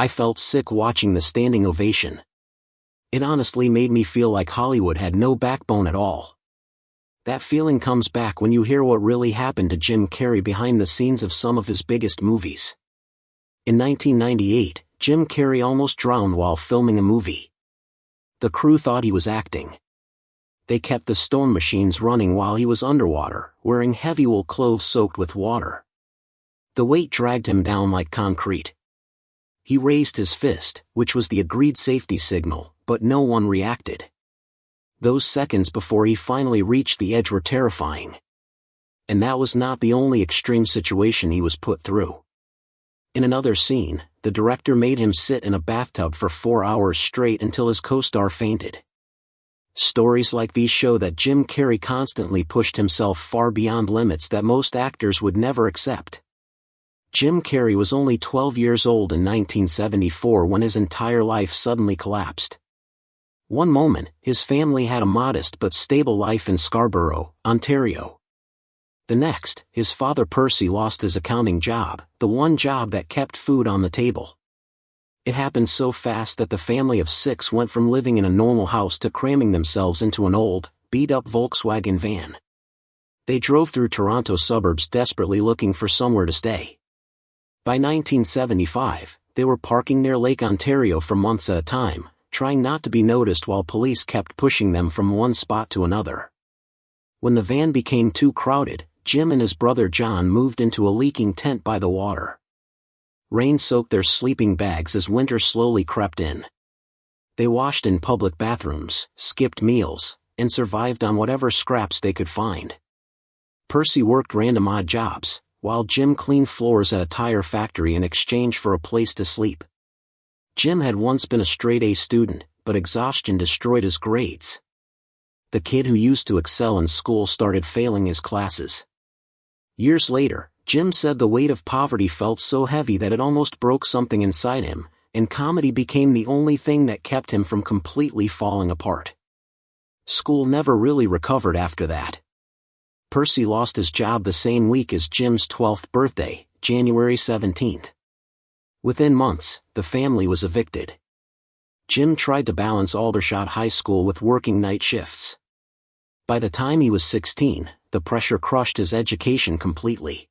I felt sick watching the standing ovation. It honestly made me feel like Hollywood had no backbone at all. That feeling comes back when you hear what really happened to Jim Carrey behind the scenes of some of his biggest movies. In 1998, Jim Carrey almost drowned while filming a movie. The crew thought he was acting. They kept the stone machines running while he was underwater, wearing heavy wool clothes soaked with water. The weight dragged him down like concrete. He raised his fist, which was the agreed safety signal, but no one reacted. Those seconds before he finally reached the edge were terrifying. And that was not the only extreme situation he was put through. In another scene, the director made him sit in a bathtub for 4 hours straight until his co-star fainted. Stories like these show that Jim Carrey constantly pushed himself far beyond limits that most actors would never accept. Jim Carrey was only 12 years old in 1974 when his entire life suddenly collapsed. One moment, his family had a modest but stable life in Scarborough, Ontario. The next, his father Percy lost his accounting job, the one job that kept food on the table. It happened so fast that the family of 6 went from living in a normal house to cramming themselves into an old, beat-up Volkswagen van. They drove through Toronto suburbs desperately looking for somewhere to stay. By 1975, they were parking near Lake Ontario for months at a time, trying not to be noticed while police kept pushing them from one spot to another. When the van became too crowded, Jim and his brother John moved into a leaking tent by the water. Rain soaked their sleeping bags as winter slowly crept in. They washed in public bathrooms, skipped meals, and survived on whatever scraps they could find. Percy worked random odd jobs, while Jim cleaned floors at a tire factory in exchange for a place to sleep. Jim had once been a straight-A student, but exhaustion destroyed his grades. The kid who used to excel in school started failing his classes. Years later, Jim said the weight of poverty felt so heavy that it almost broke something inside him, and comedy became the only thing that kept him from completely falling apart. School never really recovered after that. Percy lost his job the same week as Jim's 12th birthday, January 17th. Within months, the family was evicted. Jim tried to balance Aldershot High School with working night shifts. By the time he was 16, the pressure crushed his education completely.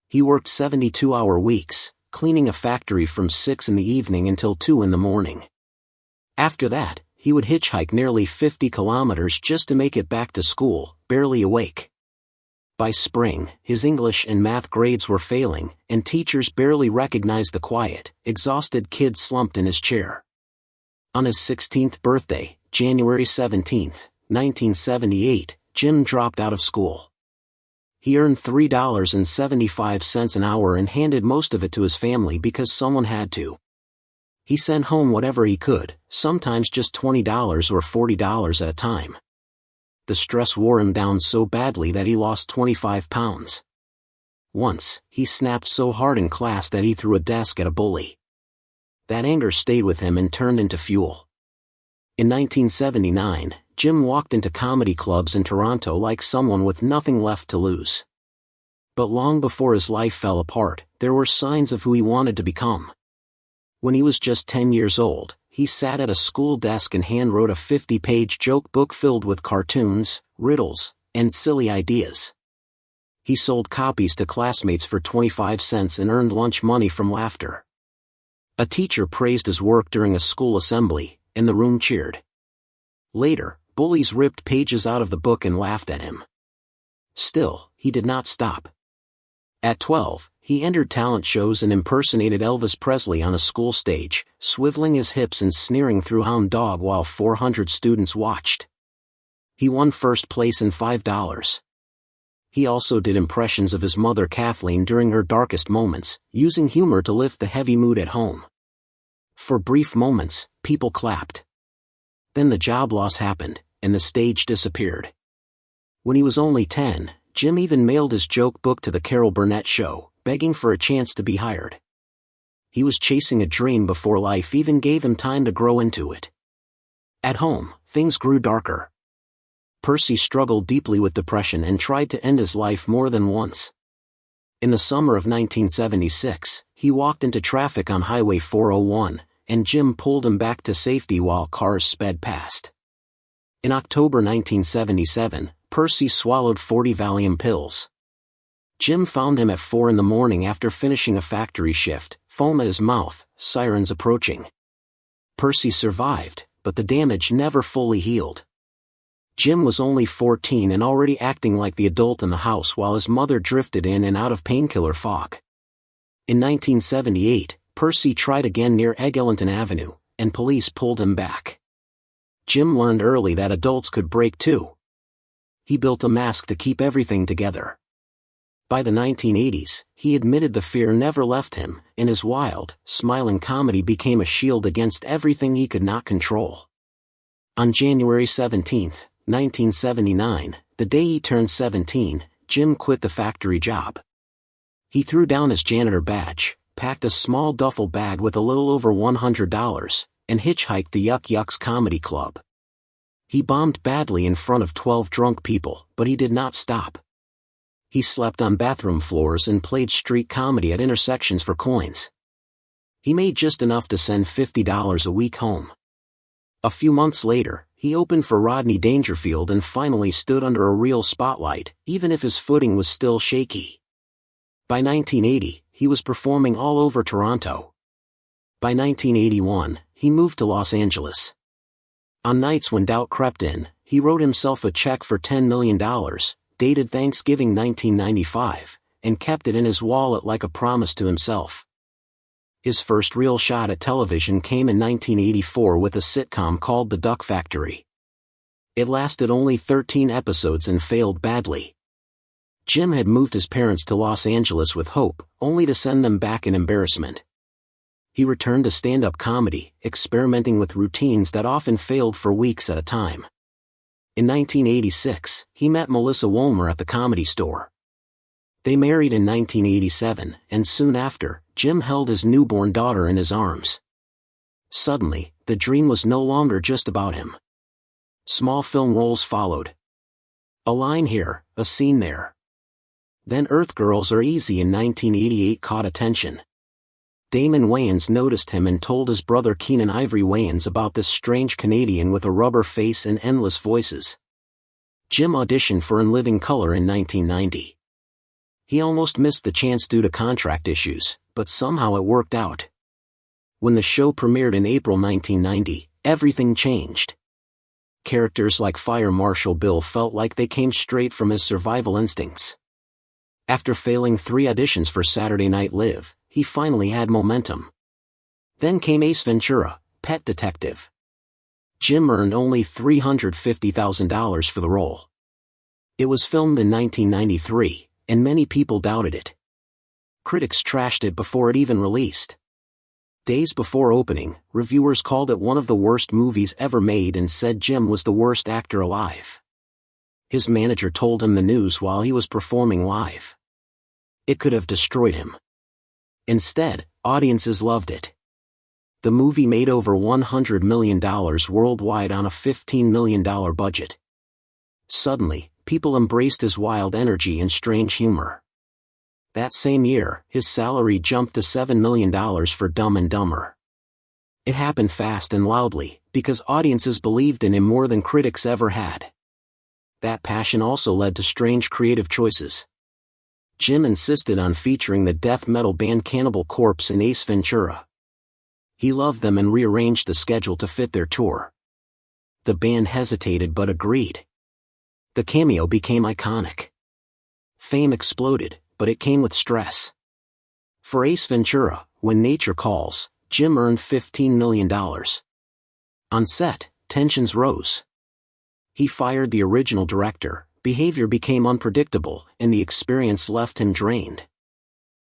He worked 72-hour weeks, cleaning a factory from 6 in the evening until 2 in the morning. After that, he would hitchhike nearly 50 kilometers just to make it back to school, barely awake. By spring, his English and math grades were failing, and teachers barely recognized the quiet, exhausted kid slumped in his chair. On his 16th birthday, January 17, 1978, Jim dropped out of school. He earned $3.75 an hour and handed most of it to his family because someone had to. He sent home whatever he could, sometimes just $20 or $40 at a time. The stress wore him down so badly that he lost 25 pounds. Once, he snapped so hard in class that he threw a desk at a bully. That anger stayed with him and turned into fuel. In 1979, Jim walked into comedy clubs in Toronto like someone with nothing left to lose. But long before his life fell apart, there were signs of who he wanted to become. When he was just 10 years old, he sat at a school desk and hand-wrote a 50-page joke book filled with cartoons, riddles, and silly ideas. He sold copies to classmates for 25 cents and earned lunch money from laughter. A teacher praised his work during a school assembly, and the room cheered. Later, bullies ripped pages out of the book and laughed at him. Still, he did not stop. At 12, he entered talent shows and impersonated Elvis Presley on a school stage, swiveling his hips and sneering through Hound Dog while 400 students watched. He won first place and $5. He also did impressions of his mother Kathleen during her darkest moments, using humor to lift the heavy mood at home. For brief moments, people clapped. Then the job loss happened, and the stage disappeared. When he was only 10, Jim even mailed his joke book to the Carol Burnett Show, begging for a chance to be hired. He was chasing a dream before life even gave him time to grow into it. At home, things grew darker. Percy struggled deeply with depression and tried to end his life more than once. In the summer of 1976, he he walked into traffic on Highway 401, and Jim pulled him back to safety while cars sped past. In October 1977, Percy swallowed 40 Valium pills. Jim found him at 4 in the morning after finishing a factory shift, foam at his mouth, sirens approaching. Percy survived, but the damage never fully healed. Jim was only 14 and already acting like the adult in the house while his mother drifted in and out of painkiller fog. In 1978, Percy tried again near Eglinton Avenue, and police pulled him back. Jim learned early that adults could break too. He built a mask to keep everything together. By the 1980s, he admitted the fear never left him, and his wild, smiling comedy became a shield against everything he could not control. On January 17, 1979, the day he turned 17, Jim quit the factory job. He threw down his janitor badge, packed a small duffel bag with a little over $100, and hitchhiked to Yuck Yuck's comedy club. He bombed badly in front of 12 drunk people, but he did not stop. He slept on bathroom floors and played street comedy at intersections for coins. He made just enough to send $50 a week home. A few months later, he opened for Rodney Dangerfield and finally stood under a real spotlight, even if his footing was still shaky. By 1980, he was performing all over Toronto. By 1981, he moved to Los Angeles. On nights when doubt crept in, he wrote himself a check for $10 million, dated Thanksgiving 1995, and kept it in his wallet like a promise to himself. His first real shot at television came in 1984 with a sitcom called The Duck Factory. It lasted only 13 episodes and failed badly. Jim had moved his parents to Los Angeles with hope, only to send them back in embarrassment. He returned to stand-up comedy, experimenting with routines that often failed for weeks at a time. In 1986, he met Melissa Wolmer at the Comedy Store. They married in 1987, and soon after, Jim held his newborn daughter in his arms. Suddenly, the dream was no longer just about him. Small film roles followed. A line here, a scene there. Then Earth Girls Are Easy in 1988 caught attention. Damon Wayans noticed him and told his brother Keenan Ivory Wayans about this strange Canadian with a rubber face and endless voices. Jim auditioned for In Living Color in 1990. He almost missed the chance due to contract issues, but somehow it worked out. When the show premiered in April 1990, everything changed. Characters like Fire Marshal Bill felt like they came straight from his survival instincts. After failing 3 auditions for Saturday Night Live, he finally had momentum. Then came Ace Ventura, Pet Detective. Jim earned only $350,000 for the role. It was filmed in 1993, and many people doubted it. Critics trashed it before it even released. Days before opening, reviewers called it one of the worst movies ever made and said Jim was the worst actor alive. His manager told him the news while he was performing live. It could have destroyed him. Instead, audiences loved it. The movie made over $100 million worldwide on a $15 million budget. Suddenly, people embraced his wild energy and strange humor. That same year, his salary jumped to $7 million for Dumb and Dumber. It happened fast and loudly, because audiences believed in him more than critics ever had. That passion also led to strange creative choices. Jim insisted on featuring the death metal band Cannibal Corpse in Ace Ventura. He loved them and rearranged the schedule to fit their tour. The band hesitated but agreed. The cameo became iconic. Fame exploded, but it came with stress. For Ace Ventura, When Nature Calls, Jim earned $15 million. On set, tensions rose. He fired the original director, behavior became unpredictable, and the experience left him drained.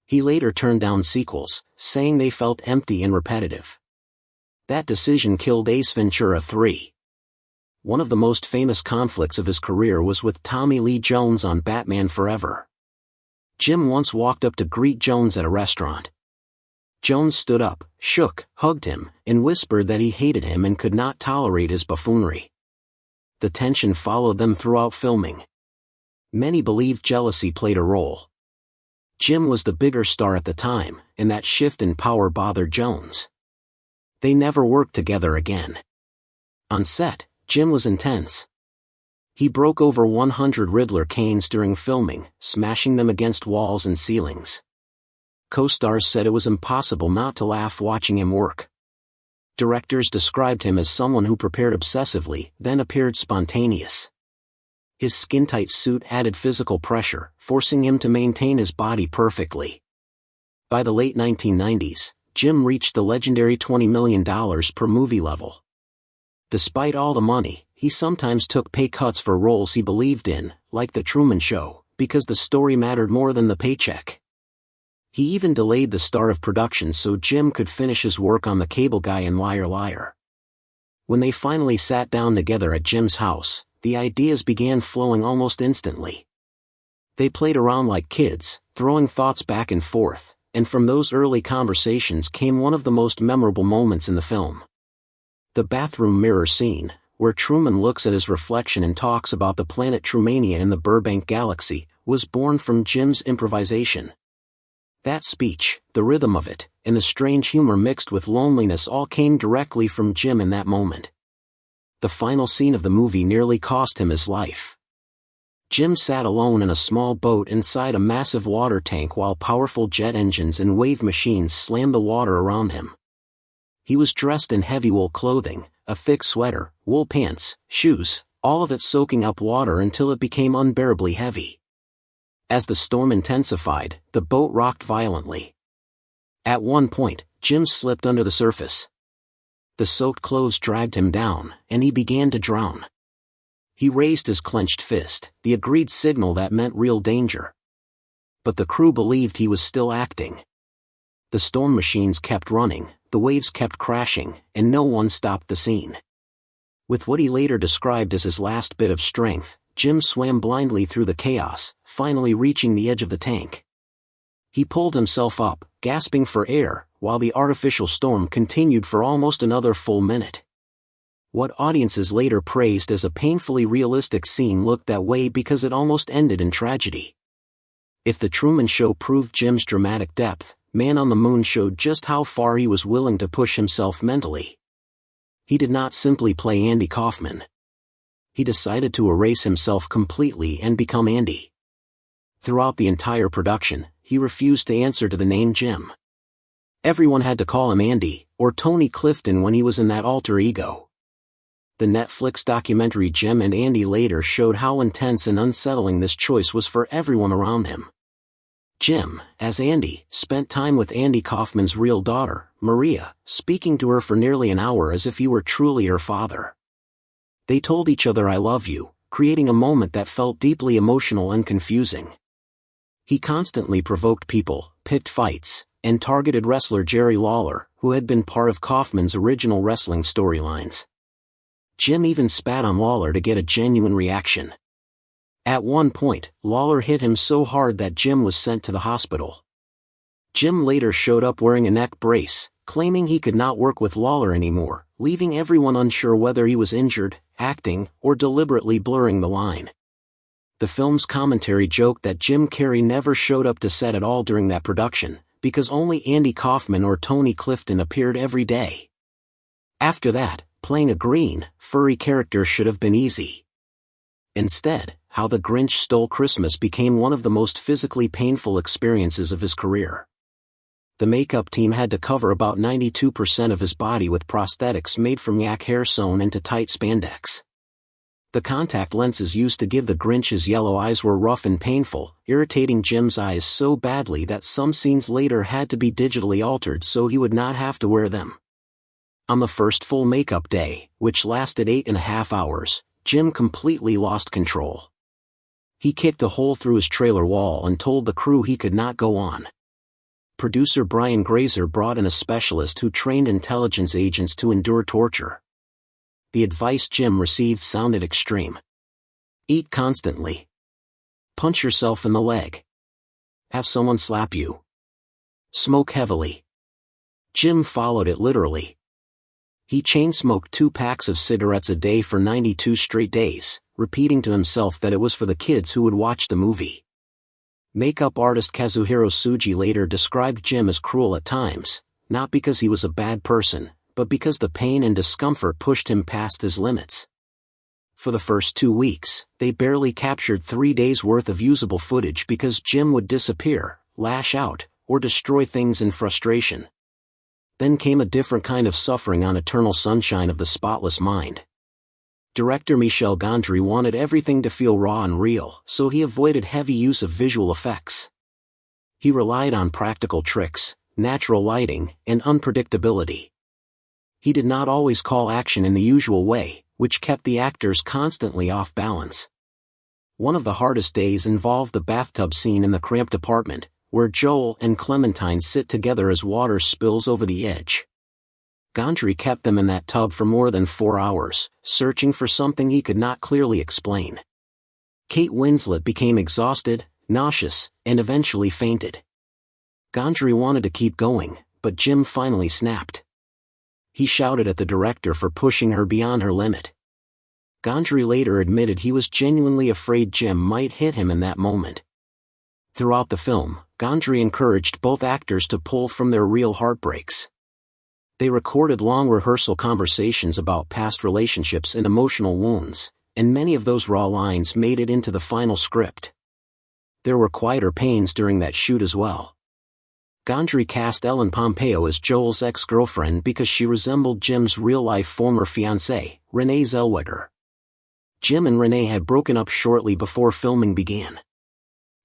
He later turned down sequels, saying they felt empty and repetitive. That decision killed Ace Ventura 3. One of the most famous conflicts of his career was with Tommy Lee Jones on Batman Forever. Jim once walked up to greet Jones at a restaurant. Jones stood up, shook, hugged him, and whispered that he hated him and could not tolerate his buffoonery. The tension followed them throughout filming. Many believe jealousy played a role. Jim was the bigger star at the time, and that shift in power bothered Jones. They never worked together again. On set, Jim was intense. He broke over 100 Riddler canes during filming, smashing them against walls and ceilings. Co-stars said it was impossible not to laugh watching him work. Directors described him as someone who prepared obsessively, then appeared spontaneous. His skin-tight suit added physical pressure, forcing him to maintain his body perfectly. By the late 1990s, Jim reached the legendary $20 million per movie level. Despite all the money, he sometimes took pay cuts for roles he believed in, like The Truman Show, because the story mattered more than the paycheck. He even delayed the start of production so Jim could finish his work on The Cable Guy and Liar Liar. When they finally sat down together at Jim's house, the ideas began flowing almost instantly. They played around like kids, throwing thoughts back and forth, and from those early conversations came one of the most memorable moments in the film. The bathroom mirror scene, where Truman looks at his reflection and talks about the planet Trumania in the Burbank galaxy, was born from Jim's improvisation. That speech, the rhythm of it, and the strange humor mixed with loneliness all came directly from Jim in that moment. The final scene of the movie nearly cost him his life. Jim sat alone in a small boat inside a massive water tank while powerful jet engines and wave machines slammed the water around him. He was dressed in heavy wool clothing, a thick sweater, wool pants, shoes, all of it soaking up water until it became unbearably heavy. As the storm intensified, the boat rocked violently. At one point, Jim slipped under the surface. The soaked clothes dragged him down, and he began to drown. He raised his clenched fist, the agreed signal that meant real danger. But the crew believed he was still acting. The storm machines kept running, the waves kept crashing, and no one stopped the scene. With what he later described as his last bit of strength, Jim swam blindly through the chaos, finally reaching the edge of the tank. He pulled himself up, gasping for air, while the artificial storm continued for almost another full minute. What audiences later praised as a painfully realistic scene looked that way because it almost ended in tragedy. If The Truman Show proved Jim's dramatic depth, Man on the Moon showed just how far he was willing to push himself mentally. He did not simply play Andy Kaufman. He decided to erase himself completely and become Andy. Throughout the entire production, he refused to answer to the name Jim. Everyone had to call him Andy, or Tony Clifton when he was in that alter ego. The Netflix documentary Jim and Andy later showed how intense and unsettling this choice was for everyone around him. Jim, as Andy, spent time with Andy Kaufman's real daughter, Maria, speaking to her for nearly an hour as if he were truly her father. They told each other "I love you," creating a moment that felt deeply emotional and confusing. He constantly provoked people, picked fights, and targeted wrestler Jerry Lawler, who had been part of Kaufman's original wrestling storylines. Jim even spat on Lawler to get a genuine reaction. At one point, Lawler hit him so hard that Jim was sent to the hospital. Jim later showed up wearing a neck brace, claiming he could not work with Lawler anymore, leaving everyone unsure whether he was injured, acting, or deliberately blurring the line. The film's commentary joked that Jim Carrey never showed up to set at all during that production, because only Andy Kaufman or Tony Clifton appeared every day. After that, playing a green, furry character should have been easy. Instead, How the Grinch Stole Christmas became one of the most physically painful experiences of his career. The makeup team had to cover about 92% of his body with prosthetics made from yak hair sewn into tight spandex. The contact lenses used to give the Grinch's yellow eyes were rough and painful, irritating Jim's eyes so badly that some scenes later had to be digitally altered so he would not have to wear them. On the first full makeup day, which lasted 8.5 hours, Jim completely lost control. He kicked a hole through his trailer wall and told the crew he could not go on. Producer Brian Grazer brought in a specialist who trained intelligence agents to endure torture. The advice Jim received sounded extreme. Eat constantly. Punch yourself in the leg. Have someone slap you. Smoke heavily. Jim followed it literally. He chain-smoked 2 packs of cigarettes a day for 92 straight days, repeating to himself that it was for the kids who would watch the movie. Makeup artist Kazuhiro Tsuji later described Jim as cruel at times, not because he was a bad person, but because the pain and discomfort pushed him past his limits. For the first 2 weeks, they barely captured 3 days' worth of usable footage because Jim would disappear, lash out, or destroy things in frustration. Then came a different kind of suffering on Eternal Sunshine of the Spotless Mind. Director Michel Gondry wanted everything to feel raw and real, so he avoided heavy use of visual effects. He relied on practical tricks, natural lighting, and unpredictability. He did not always call action in the usual way, which kept the actors constantly off balance. One of the hardest days involved the bathtub scene in the cramped apartment, where Joel and Clementine sit together as water spills over the edge. Gondry kept them in that tub for more than 4 hours, searching for something he could not clearly explain. Kate Winslet became exhausted, nauseous, and eventually fainted. Gondry wanted to keep going, but Jim finally snapped. He shouted at the director for pushing her beyond her limit. Gondry later admitted he was genuinely afraid Jim might hit him in that moment. Throughout the film, Gondry encouraged both actors to pull from their real heartbreaks. They recorded long rehearsal conversations about past relationships and emotional wounds, and many of those raw lines made it into the final script. There were quieter pains during that shoot as well. Gondry cast Ellen Pompeo as Joel's ex-girlfriend because she resembled Jim's real-life former fiancée, Renee Zellweger. Jim and Renee had broken up shortly before filming began.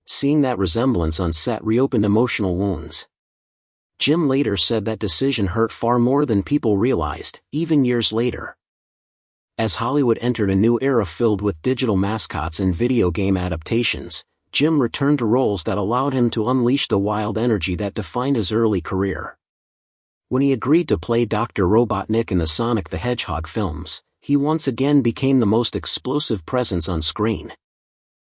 Seeing that resemblance on set reopened emotional wounds. Jim later said that decision hurt far more than people realized, even years later. As Hollywood entered a new era filled with digital mascots and video game adaptations, Jim returned to roles that allowed him to unleash the wild energy that defined his early career. When he agreed to play Dr. Robotnik in the Sonic the Hedgehog films, he once again became the most explosive presence on screen.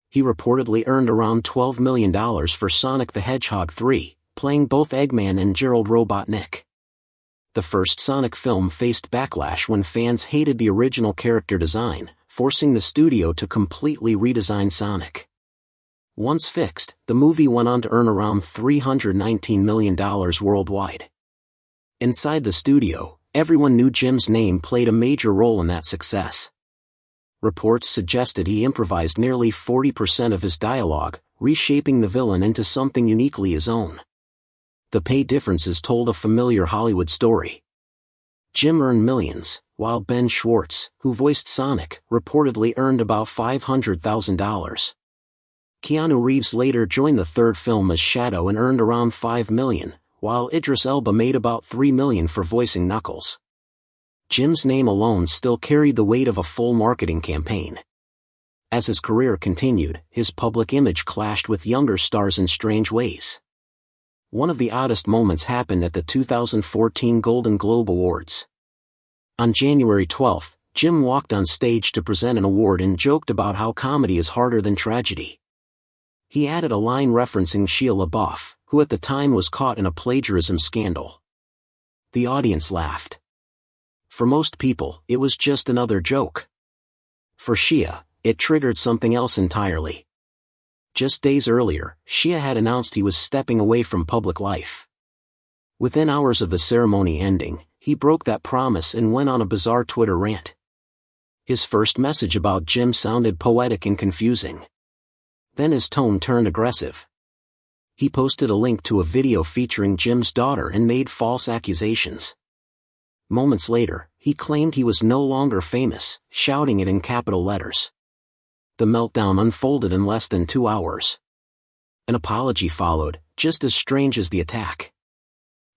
He reportedly earned around $12 million for Sonic the Hedgehog 3, playing both Eggman and Gerald Robotnik. The first Sonic film faced backlash when fans hated the original character design, forcing the studio to completely redesign Sonic. Once fixed, the movie went on to earn around $319 million worldwide. Inside the studio, everyone knew Jim's name played a major role in that success. Reports suggested he improvised nearly 40% of his dialogue, reshaping the villain into something uniquely his own. The pay differences told a familiar Hollywood story. Jim earned millions, while Ben Schwartz, who voiced Sonic, reportedly earned about $500,000. Keanu Reeves later joined the third film as Shadow and earned around $5 million, while Idris Elba made about $3 million for voicing Knuckles. Jim's name alone still carried the weight of a full marketing campaign. As his career continued, his public image clashed with younger stars in strange ways. One of the oddest moments happened at the 2014 Golden Globe Awards. On January 12, Jim walked on stage to present an award and joked about how comedy is harder than tragedy. He added a line referencing Shia LaBeouf, who at the time was caught in a plagiarism scandal. The audience laughed. For most people, it was just another joke. For Shia, it triggered something else entirely. Just days earlier, Shia had announced he was stepping away from public life. Within hours of the ceremony ending, he broke that promise and went on a bizarre Twitter rant. His first message about Jim sounded poetic and confusing. Then his tone turned aggressive. He posted a link to a video featuring Jim's daughter and made false accusations. Moments later, he claimed he was no longer famous, shouting it in capital letters. The meltdown unfolded in less than 2 hours. An apology followed, just as strange as the attack.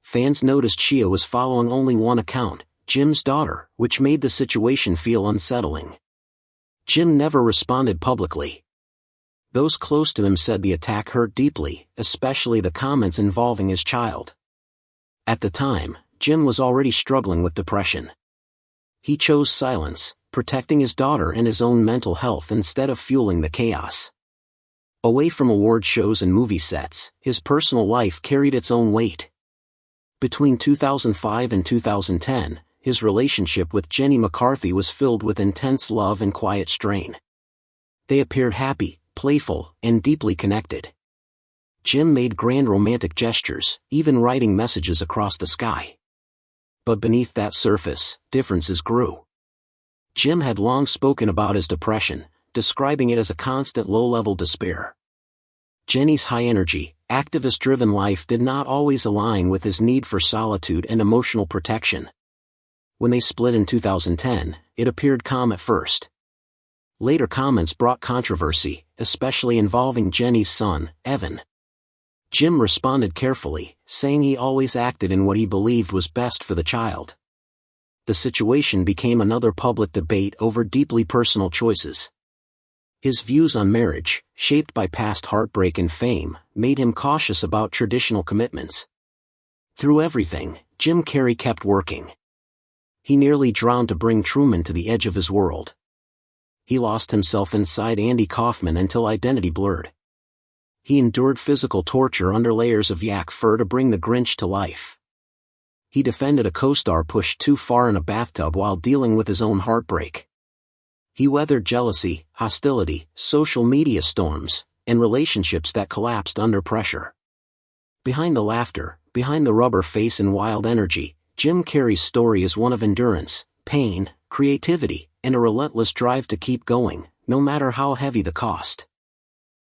Fans noticed Shia was following only one account, Jim's daughter, which made the situation feel unsettling. Jim never responded publicly. Those close to him said the attack hurt deeply, especially the comments involving his child. At the time, Jim was already struggling with depression. He chose silence, protecting his daughter and his own mental health instead of fueling the chaos. Away from award shows and movie sets, his personal life carried its own weight. Between 2005 and 2010, his relationship with Jenny McCarthy was filled with intense love and quiet strain. They appeared happy, playful, and deeply connected. Jim made grand romantic gestures, even writing messages across the sky. But beneath that surface, differences grew. Jim had long spoken about his depression, describing it as a constant low-level despair. Jenny's high-energy, activist-driven life did not always align with his need for solitude and emotional protection. When they split in 2010, it appeared calm at first. Later comments brought controversy, especially involving Jenny's son, Evan. Jim responded carefully, saying he always acted in what he believed was best for the child. The situation became another public debate over deeply personal choices. His views on marriage, shaped by past heartbreak and fame, made him cautious about traditional commitments. Through everything, Jim Carrey kept working. He nearly drowned to bring Truman to the edge of his world. He lost himself inside Andy Kaufman until identity blurred. He endured physical torture under layers of yak fur to bring the Grinch to life. He defended a co-star pushed too far in a bathtub while dealing with his own heartbreak. He weathered jealousy, hostility, social media storms, and relationships that collapsed under pressure. Behind the laughter, behind the rubber face and wild energy, Jim Carrey's story is one of endurance, pain, creativity, and a relentless drive to keep going, no matter how heavy the cost.